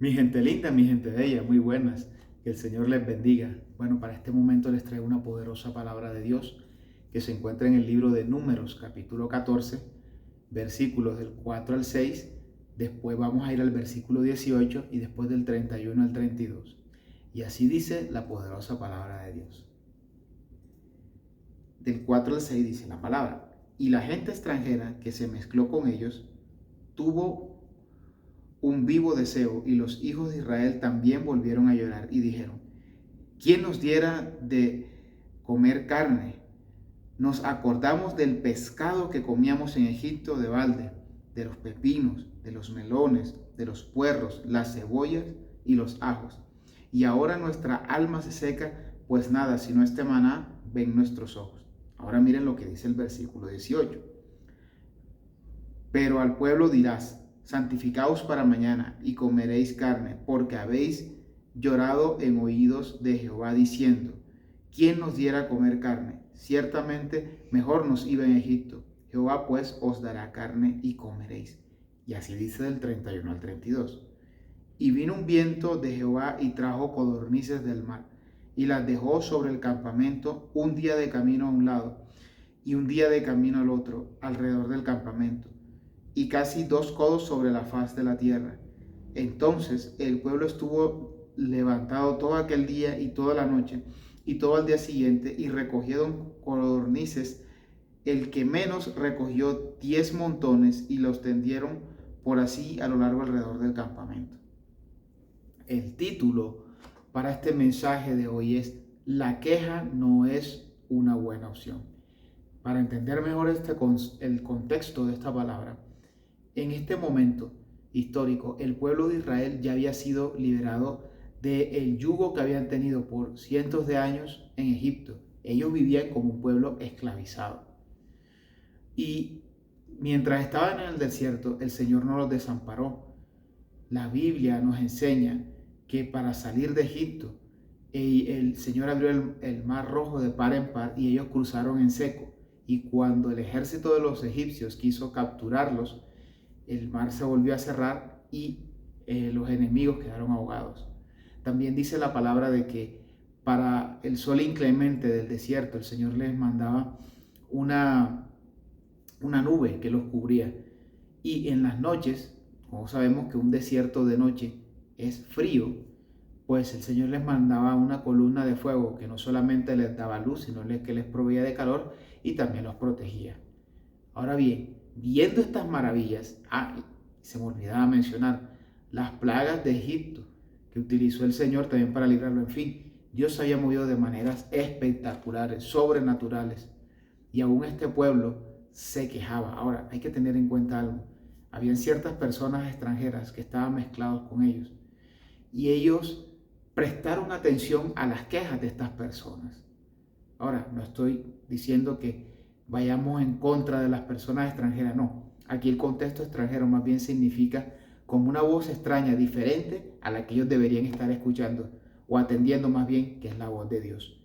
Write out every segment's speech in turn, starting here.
Mi gente linda, mi gente bella, muy buenas. Que el Señor les bendiga. Bueno, para este momento les traigo una poderosa palabra de Dios que se encuentra en el libro de Números, capítulo 14, versículos del 4 al 6. Después vamos a ir al versículo 18 y después del 31 al 32. Y así dice la poderosa palabra de Dios. Del 4 al 6 dice la palabra: y la gente extranjera que se mezcló con ellos tuvo un vivo deseo, y los hijos de Israel también volvieron a llorar y dijeron: ¿quién nos diera de comer carne? Nos acordamos del pescado que comíamos en Egipto de balde, de los pepinos, de los melones, de los puerros, las cebollas y los ajos. Y ahora nuestra alma se seca, pues nada, sino este maná ven nuestros ojos. Ahora miren lo que dice el versículo 18. Pero al pueblo dirás: santificaos para mañana y comeréis carne, porque habéis llorado en oídos de Jehová diciendo: ¿quién nos diera a comer carne? Ciertamente mejor nos iba en Egipto. Jehová pues os dará carne y comeréis. Y así dice del 31 al 32. Y vino un viento de Jehová y trajo codornices del mar, y las dejó sobre el campamento un día de camino a un lado, y un día de camino al otro, alrededor del campamento, y casi 2 codos sobre la faz de la tierra. Entonces el pueblo estuvo levantado todo aquel día y toda la noche, y todo el día siguiente, y recogieron codornices. El que menos recogió 10 montones, y los tendieron por así a lo largo alrededor del campamento. El título para este mensaje de hoy es: la queja no es una buena opción. Para entender mejor el contexto de esta palabra, en este momento histórico, el pueblo de Israel ya había sido liberado del yugo que habían tenido por cientos de años en Egipto. Ellos vivían como un pueblo esclavizado. Y mientras estaban en el desierto, el Señor no los desamparó. La Biblia nos enseña que para salir de Egipto, el Señor abrió el mar rojo de par en par y ellos cruzaron en seco. Y cuando el ejército de los egipcios quiso capturarlos, el mar se volvió a cerrar y los enemigos quedaron ahogados. También dice la palabra de que para el sol inclemente del desierto, el Señor les mandaba una nube que los cubría. Y en las noches, como sabemos que un desierto de noche es frío, pues el Señor les mandaba una columna de fuego que no solamente les daba luz, sino que les proveía de calor y también los protegía. Ahora bien, viendo estas maravillas, se me olvidaba mencionar las plagas de Egipto que utilizó el Señor también para librarlo. En fin, Dios se había movido de maneras espectaculares, sobrenaturales, y aún este pueblo se quejaba. Ahora, hay que tener en cuenta algo: habían ciertas personas extranjeras que estaban mezclados con ellos, y ellos prestaron atención a las quejas de estas personas. Ahora, no estoy diciendo que vayamos en contra de las personas extranjeras, no. Aquí el contexto extranjero más bien significa como una voz extraña, diferente a la que ellos deberían estar escuchando o atendiendo, más bien, que es la voz de Dios.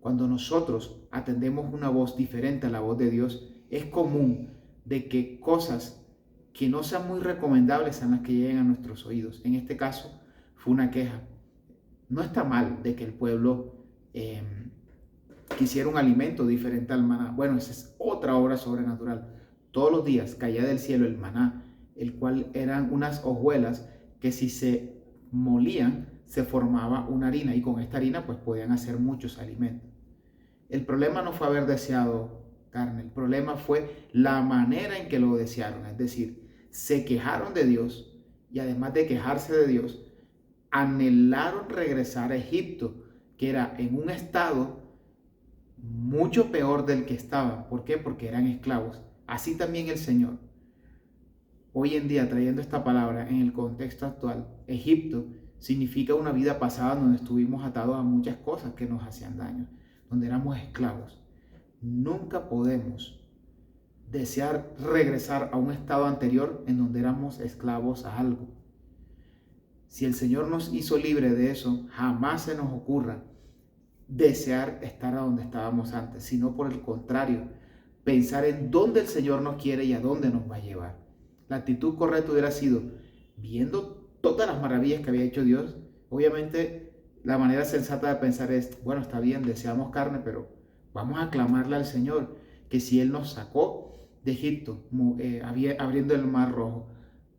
Cuando nosotros atendemos una voz diferente a la voz de Dios, es común de que cosas que no sean muy recomendables sean las que lleguen a nuestros oídos. En este caso, fue una queja. No está mal de que el pueblo quisiera un alimento diferente al maná. Bueno, esa es otra obra sobrenatural. Todos los días caía del cielo el maná, el cual eran unas hojuelas que, si se molían, se formaba una harina, y con esta harina pues podían hacer muchos alimentos. El problema no fue haber deseado carne, el problema fue la manera en que lo desearon. Es decir, se quejaron de Dios, y además de quejarse de Dios, anhelaron regresar a Egipto, que era en un estado mucho peor del que estaban. ¿Por qué? Porque eran esclavos. Así también el Señor, hoy en día, trayendo esta palabra en el contexto actual, Egipto significa una vida pasada donde estuvimos atados a muchas cosas que nos hacían daño, donde éramos esclavos. Nunca podemos desear regresar a un estado anterior en donde éramos esclavos a algo. Si el Señor nos hizo libre de eso, jamás se nos ocurra desear estar a donde estábamos antes, sino por el contrario, pensar en dónde el Señor nos quiere y a dónde nos va a llevar. La actitud correcta hubiera sido: viendo todas las maravillas que había hecho Dios. Obviamente, la manera sensata de pensar es, bueno, está bien, deseamos carne, pero vamos a clamarle al Señor que si Él nos sacó de Egipto, abriendo el mar rojo,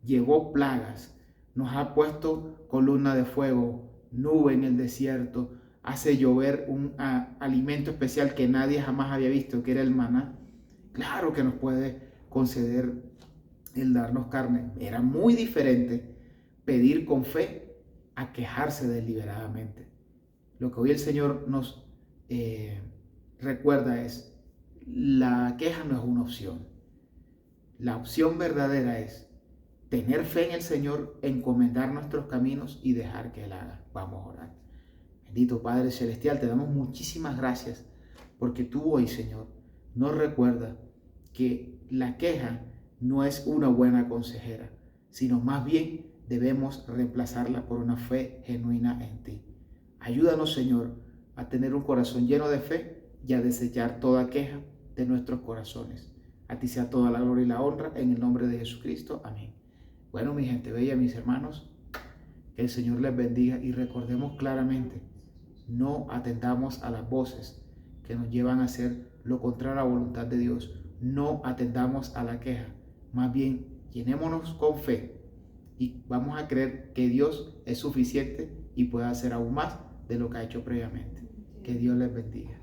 llevó plagas, nos ha puesto columna de fuego, nube en el desierto, hace llover un alimento especial que nadie jamás había visto, que era el maná. Claro que nos puede conceder el darnos carne. Era muy diferente pedir con fe a quejarse deliberadamente. Lo que hoy el Señor nos recuerda es, la queja no es una opción. La opción verdadera es tener fe en el Señor, encomendar nuestros caminos y dejar que Él haga. Vamos a orar. Bendito Padre Celestial, te damos muchísimas gracias porque tú hoy, Señor, nos recuerda que la queja no es una buena consejera, sino más bien debemos reemplazarla por una fe genuina en ti. Ayúdanos, Señor, a tener un corazón lleno de fe y a desechar toda queja de nuestros corazones. A ti sea toda la gloria y la honra, en el nombre de Jesucristo. Amén. Bueno, mi gente bella, mis hermanos, que el Señor les bendiga y recordemos claramente, no atendamos a las voces que nos llevan a hacer lo contrario a la voluntad de Dios. No atendamos a la queja, más bien llenémonos con fe y vamos a creer que Dios es suficiente y puede hacer aún más de lo que ha hecho previamente. Que Dios les bendiga.